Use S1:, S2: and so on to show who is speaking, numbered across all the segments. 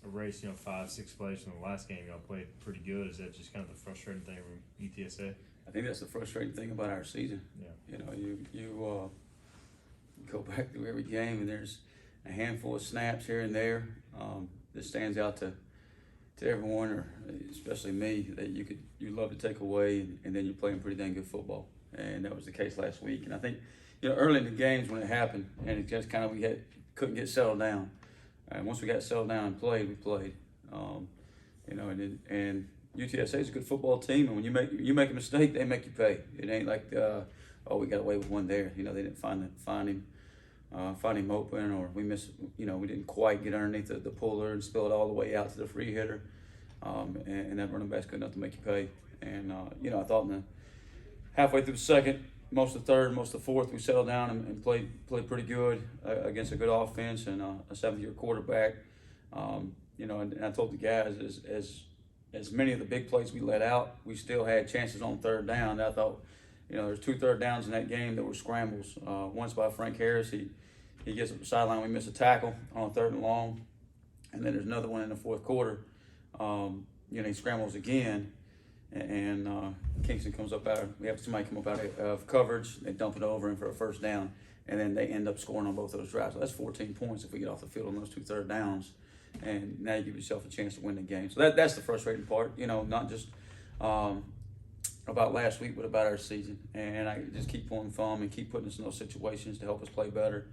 S1: a race, 5, 6 plays from the last game, y'all played pretty good. Is that just kind of the frustrating thing from UTSA?
S2: I think that's the frustrating thing about our season.
S1: Yeah.
S2: You go back through every game, and there's a handful of snaps here and there that stands out to everyone, or especially me, that you love to take away, and then you're playing pretty dang good football. And that was the case last week. And I think early in the games when it happened, and it just kind of couldn't get settled down. And once we got settled down and played, we played. And UTSA is a good football team, and when you make a mistake, they make you pay. It ain't like we got away with one there. They didn't find him open, or we didn't quite get underneath the puller and spill it all the way out to the free hitter, and that running back's good enough to make you pay. And I thought in the halfway through the second, most of the third, most of the fourth, we settled down and played pretty good against a good offense and a seventh-year quarterback. And I told the guys as many of the big plays we let out, we still had chances on third down. I thought, there's 2 third downs in that game that were scrambles. Once by Frank Harris, he gets up the sideline, we miss a tackle on 3rd and long, and then there's another one in the fourth quarter. He scrambles again, and Kingston comes up we have somebody come up out of coverage, they dump it over in for a first down, and then they end up scoring on both those drives. So that's 14 points if we get off the field on those 2 third downs, and now you give yourself a chance to win the game. So that's the frustrating part, not just about last week, but about our season. And I just keep pulling thumb and keep putting us in those situations to help us play better,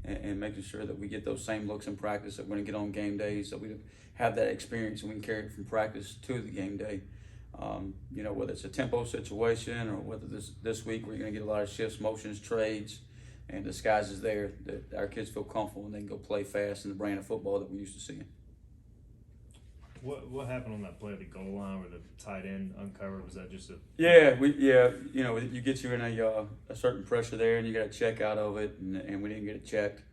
S2: and making sure that we get those same looks in practice, that we're going to get on game days, that we have that experience and we can carry it from practice to the game day. Whether it's a tempo situation or whether this week we're going to get a lot of shifts, motions, trades, and the skies is there, that our kids feel comfortable and they can go play fast in the brand of football that we're used to seeing.
S1: What happened on that play at the goal line where the tight end uncovered? Was that just
S2: you get you in a certain pressure there, and you got to check out of it, and we didn't get it checked.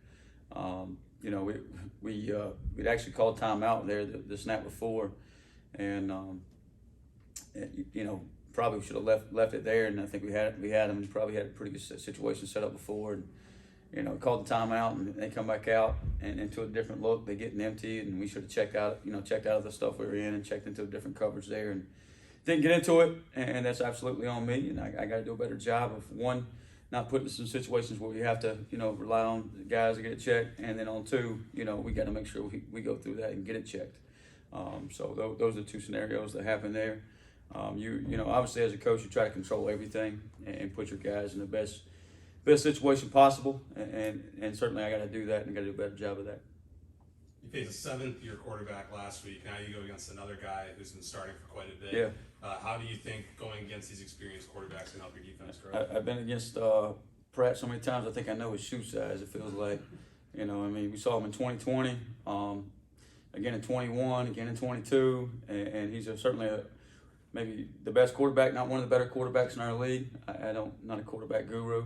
S2: We'd actually called timeout there the snap before, and probably should have left it there, and I think we had them. We probably had a pretty good situation set up before, and called the timeout, and they come back out and into a different look. They getting empty, and we should have checked out of the stuff we were in and checked into a different coverage there, and didn't get into it. And that's absolutely on me. And I got to do a better job of, one, not putting us in situations where we have to rely on the guys to get it checked, and then on 2, we got to make sure we go through that and get it checked. So those are the 2 scenarios that happen there. Obviously as a coach, you try to control everything and put your guys in the best situation possible, and certainly I got to do that, and I got to do a better job of that.
S3: You faced a 7th-year quarterback last week. Now you go against another guy who's been starting for quite a bit.
S2: Yeah.
S3: How do you think going against these experienced quarterbacks can help your defense grow?
S2: I've been against Pratt so many times. I think I know his shoe size. It feels like, we saw him in 2020, again in 21, again in 22, and he's certainly maybe the best quarterback, not one of the better quarterbacks in our league. Not a quarterback guru.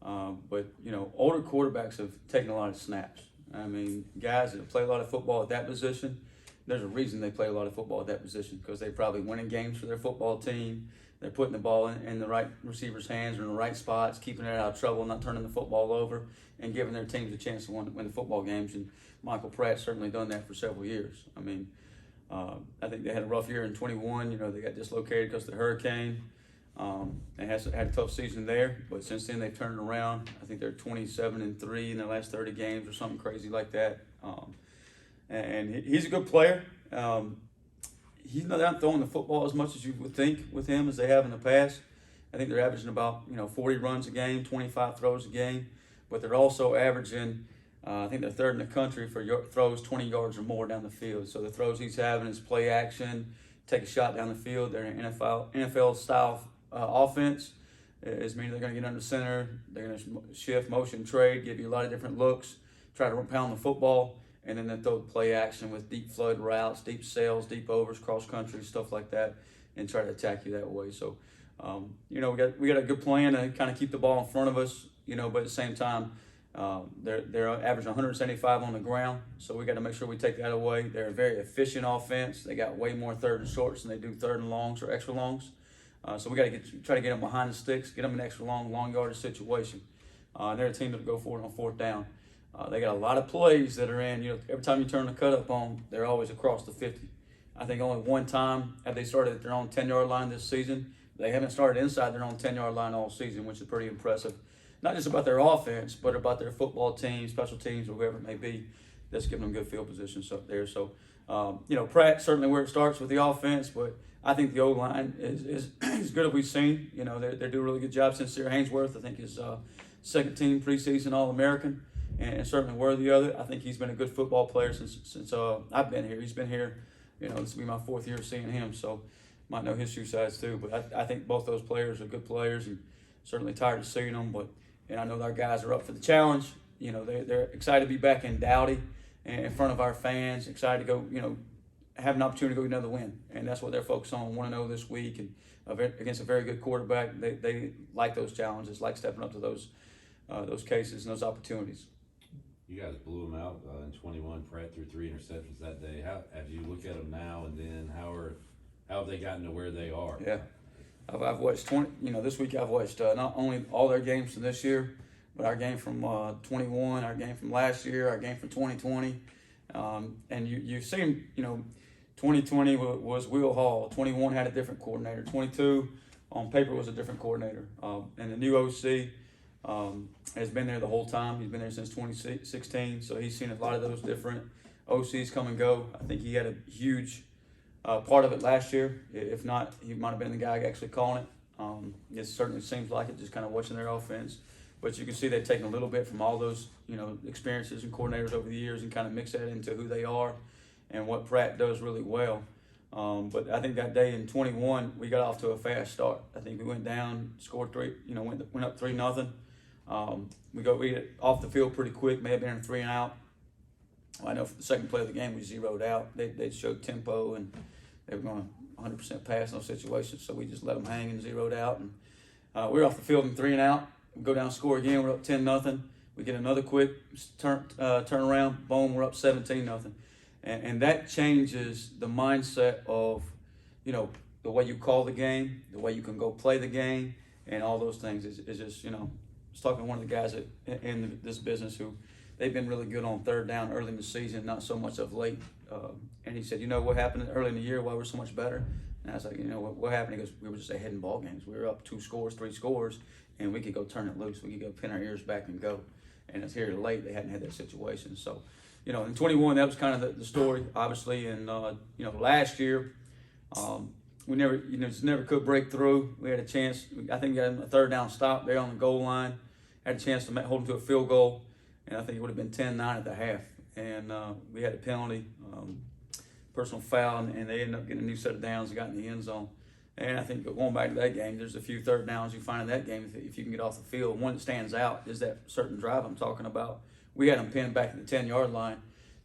S2: But older quarterbacks have taken a lot of snaps. Guys that play a lot of football at that position, there's a reason they play a lot of football at that position, because they probably winning games for their football team. They're putting the ball in the right receiver's hands or in the right spots, keeping it out of trouble, not turning the football over, and giving their teams a chance to win the football games. And Michael Pratt's certainly done that for several years. I think they had a rough year in 21. They got dislocated because of the hurricane. They had a tough season there, but since then they've turned it around. I think they're 27-3 in their last 30 games or something crazy like that. And he's a good player. He's not throwing the football as much as you would think with him as they have in the past. I think they're averaging about 40 runs a game, 25 throws a game, but they're also averaging, I think they're 3rd in the country for throws 20 yards or more down the field. So the throws he's having is play action, take a shot down the field. They're an NFL style offense. Is meaning they're going to get under center, they're going to shift, motion, trade, give you a lot of different looks, try to pound the football, and then they throw play action with deep flood routes, deep sails, deep overs, cross country, stuff like that, and try to attack you that way. So, we got a good plan to kind of keep the ball in front of us, but at the same time, they're averaging 175 on the ground, so we got to make sure we take that away. They're a very efficient offense. They got way more 3rd and shorts than they do 3rd and longs or extra longs. So we got to try to get them behind the sticks, get them an extra long yardage situation. They're a team that'll go for it on 4th down. They got a lot of plays that are in, every time you turn the cut up on, they're always across the 50. I think only one time have they started at their own 10-yard line this season. They haven't started inside their own 10-yard line all season, which is pretty impressive. Not just about their offense, but about their football team, special teams, or whoever it may be, that's giving them good field positions up there. So, Pratt certainly where it starts with the offense, but I think the O-line is as good as we've seen. They do a really good job. Sincere Haynesworth, I think, is second team preseason All-American, and certainly worthy of it. I think he's been a good football player since I've been here. He's been here, this will be my 4th year seeing him, so might know his shoe size too. But I think both those players are good players, and certainly tired of seeing them. And I know our guys are up for the challenge. They're excited to be back in Dowdy and in front of our fans, excited to go, have an opportunity to go get another win. And that's what they're focused on, 1-0 this week, and against a very good quarterback. They like those challenges, like stepping up to those cases and those opportunities.
S4: You guys blew them out in 21. Pratt threw 3 interceptions that day. How, as you look at them now, and then how have they gotten to where they are?
S2: Yeah, I've watched 20. This week I've watched not only all their games from this year, but our game from 21, our game from last year, our game from 2020, and you've seen 2020 was Will Hall. 21 had a different coordinator. 22 on paper was a different coordinator, and the new OC. Has been there the whole time. He's been there since 2016, so he's seen a lot of those different OCs come and go. I think he had a huge part of it last year. If not, he might have been the guy actually calling it. It certainly seems like it, just kind of watching their offense. But you can see they've taken a little bit from all those experiences and coordinators over the years and kind of mix that into who they are and what Pratt does really well. But I think that day in 21, we got off to a fast start. I think we went down, scored 3, went up 3-0. We get off the field pretty quick, may have been a 3 and out. I know for the second play of the game, we zeroed out. They showed tempo, and they were going to 100% pass in those situations, so we just let them hang and zeroed out. And we were off the field in 3 and out. We go down, score again, we're up 10-0. We get another quick turn around, boom, we're up 17-0. And that changes the mindset of, the way you call the game, the way you can go play the game, and all those things. Is just, I was talking to one of the guys in this business who they've been really good on third down early in the season, not so much of late. And he said, what happened early in the year, why we're so much better? And I was like, what happened? He goes, we were just ahead in ball games. We were up 2 scores, 3 scores, and we could go turn it loose. We could go pin our ears back and go. And it's here late, they hadn't had that situation. So, in 21, that was kind of the story, obviously. And, last year, we never, just never could break through. We had a chance. I think we got a third down stop there on the goal line. Had a chance to hold them to a field goal. And I think it would have been 10-9 at the half. And we had a penalty, personal foul, and they ended up getting a new set of downs and got in the end zone. And I think going back to that game, there's a few third downs you find in that game if you can get off the field. One that stands out is that certain drive I'm talking about. We had them pinned back at the 10-yard line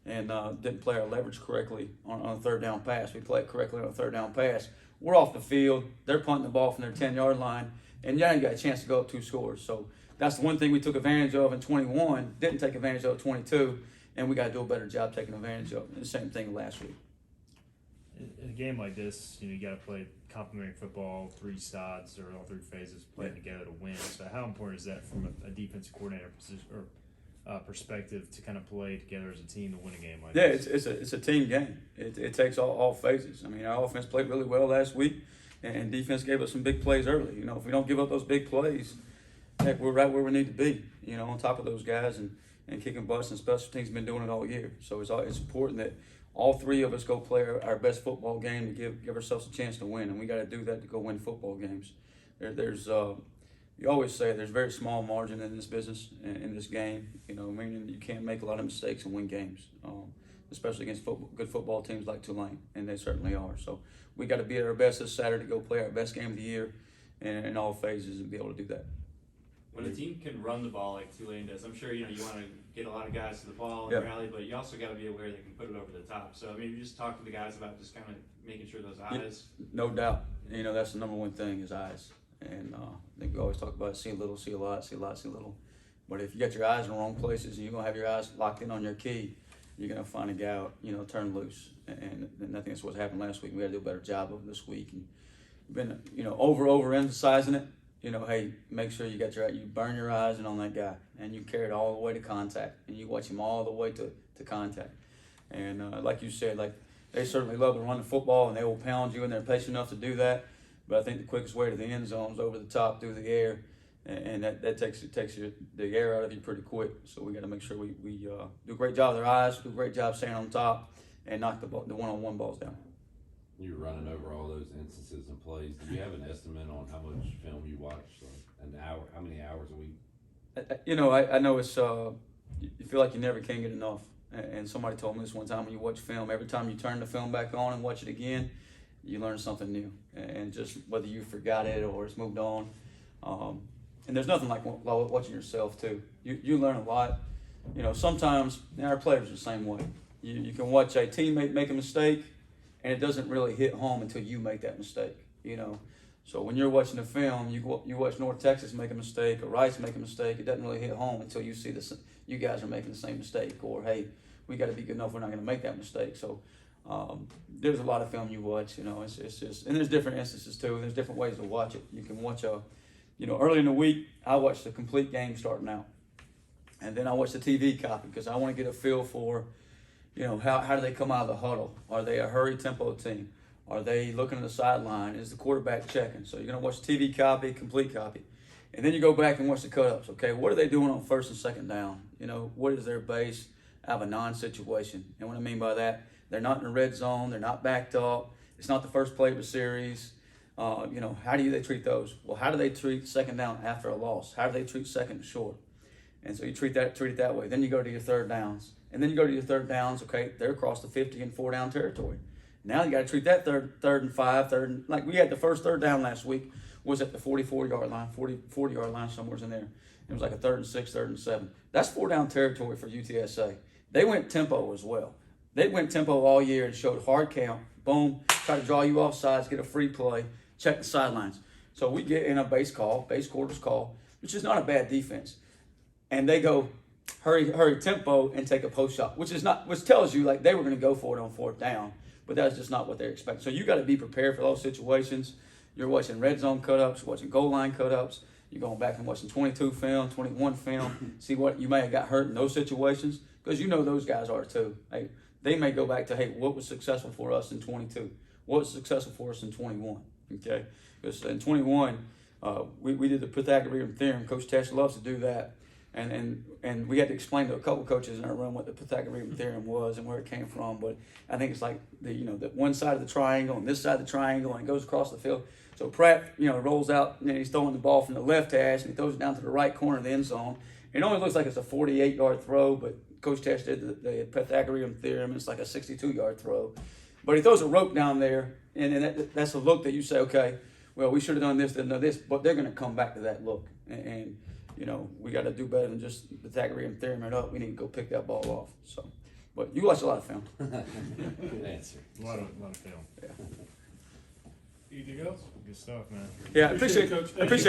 S2: and didn't play our leverage correctly on a third down pass. We played correctly on a third down pass. We're off the field. They're punting the ball from their 10-yard line, and you got a chance to go up 2 scores. So that's the one thing we took advantage of in 21, didn't take advantage of in 22, and we got to do a better job taking advantage of it. And the same thing last week.
S1: In a game like this, you got to play complementary football, 3 sides or all 3 phases playing together to win. So how important is that from a defensive coordinator position or perspective to kind of play together as a team to win a game like this?
S2: Yeah, it's a team game. It takes all phases. I mean, our offense played really well last week, and defense gave us some big plays early. If we don't give up those big plays, heck, we're right where we need to be. On top of those guys and kicking butts, and special teams been doing it all year. So it's important that all 3 of us go play our best football game to give ourselves a chance to win, and we got to do that to go win football games. There's you always say there's very small margin in this business, in this game. Meaning you can't make a lot of mistakes and win games, especially against good football teams like Tulane, and they certainly are. So we got to be at our best this Saturday to go play our best game of the year, in all phases, and be able to do that.
S5: When a team can run the ball like Tulane does, I'm sure you want to get a lot of guys to the ball and rally, but you also got to be aware they can put it over the top. So you just talk to the guys about just kind of making sure those eyes.
S2: No doubt, that's the number one thing is eyes. And I think we always talk about see a little, see a lot, see a lot, see a little. But if you got your eyes in the wrong places and you're gonna have your eyes locked in on your key, you're gonna find a guy out, turn loose. And I think that's what happened last week. We got to do a better job of this week. And we've been, overemphasizing it. hey, make sure you burn your eyes in on that guy, and you carry it all the way to contact, and you watch him all the way to contact. And like you said, like they certainly love to run the football, and they will pound you, and they're patient enough to do that. But I think the quickest way to the end zone is over the top through the air, and that takes the air out of you pretty quick. So we got to make sure we do a great job with our eyes, do a great job staying on top, and knock the one-on-one balls down.
S4: You're running over all those instances and plays. Do you have an estimate on how much film you watch, an hour? How many hours a week?
S2: I know it's you feel like you never can get enough. And somebody told me this one time: when you watch film, every time you turn the film back on and watch it again, you learn something new. And just whether you forgot it or it's moved on. And there's nothing like watching yourself too. You learn a lot. Sometimes our players are the same way. You can watch a teammate make a mistake, and it doesn't really hit home until you make that mistake. So when you're watching the film, you watch North Texas make a mistake or Rice make a mistake. It doesn't really hit home until you see you guys are making the same mistake, or hey, we got to be good enough. We're not going to make that mistake. So there's a lot of film you watch. It's just, and there's different instances too. There's different ways to watch it. You can watch early in the week, I watch the complete game starting out, and then I watch the TV copy because I want to get a feel for, how do they come out of the huddle? Are they a hurry tempo team? Are they looking at the sideline? Is the quarterback checking? So you're going to watch the TV copy, complete copy. And then you go back and watch the cut-ups, okay? What are they doing on first and second down? What is their base out of a non-situation? And what I mean by that, they're not in the red zone. They're not backed up. It's not the first play of a series. How do they treat those? Well, how do they treat second down after a loss? How do they treat second and short? And so you treat it that way. Then you go to your third downs. And then you go to your third downs, okay, they're across the 50 and 4-down territory. Now you got to treat that third and 5, like we had the first third down last week was at the 44-yard line, 40-yard line, somewhere in there. It was like a 3rd and 6, 3rd and 7. That's 4-down territory for UTSA. They went tempo as well. They went tempo all year and showed hard count. Boom, try to draw you off sides, get a free play, check the sidelines. So we get in a base quarters call, which is not a bad defense. And they go hurry tempo and take a post shot, which tells you like they were going to go for it on 4th down. But that's just not what they're expecting. So you got to be prepared for those situations. You're watching red zone cut-ups, watching goal line cut-ups. You're going back and watching 22 film, 21 film, see what you may have got hurt in those situations, because those guys are too. Hey, they may go back to, hey, what was successful for us in 22? What was successful for us in 21? Okay, because in 21, we did the Pythagorean theorem. Coach Tesh loves to do that. And we had to explain to a couple coaches in our room what the Pythagorean theorem was and where it came from. But I think it's like the one side of the triangle and this side of the triangle, and it goes across the field. So Pratt, rolls out and he's throwing the ball from the left hash and he throws it down to the right corner of the end zone. It only looks like it's a 48-yard throw, but Coach Tesh did the Pythagorean theorem. It's like a 62-yard throw. But he throws a rope down there, and that's a look that you say, okay, well, we should have done this, didn't know this, but they're going to come back to that look. And we got to do better than just Pythagorean theorem it up. We need to go pick that ball off. So, but you watch a lot of film.
S4: Good answer.
S1: A lot of film.
S2: Yeah.
S6: Anything else?
S1: Good stuff, man.
S2: Yeah, I appreciate
S6: Coach.
S2: I appreciate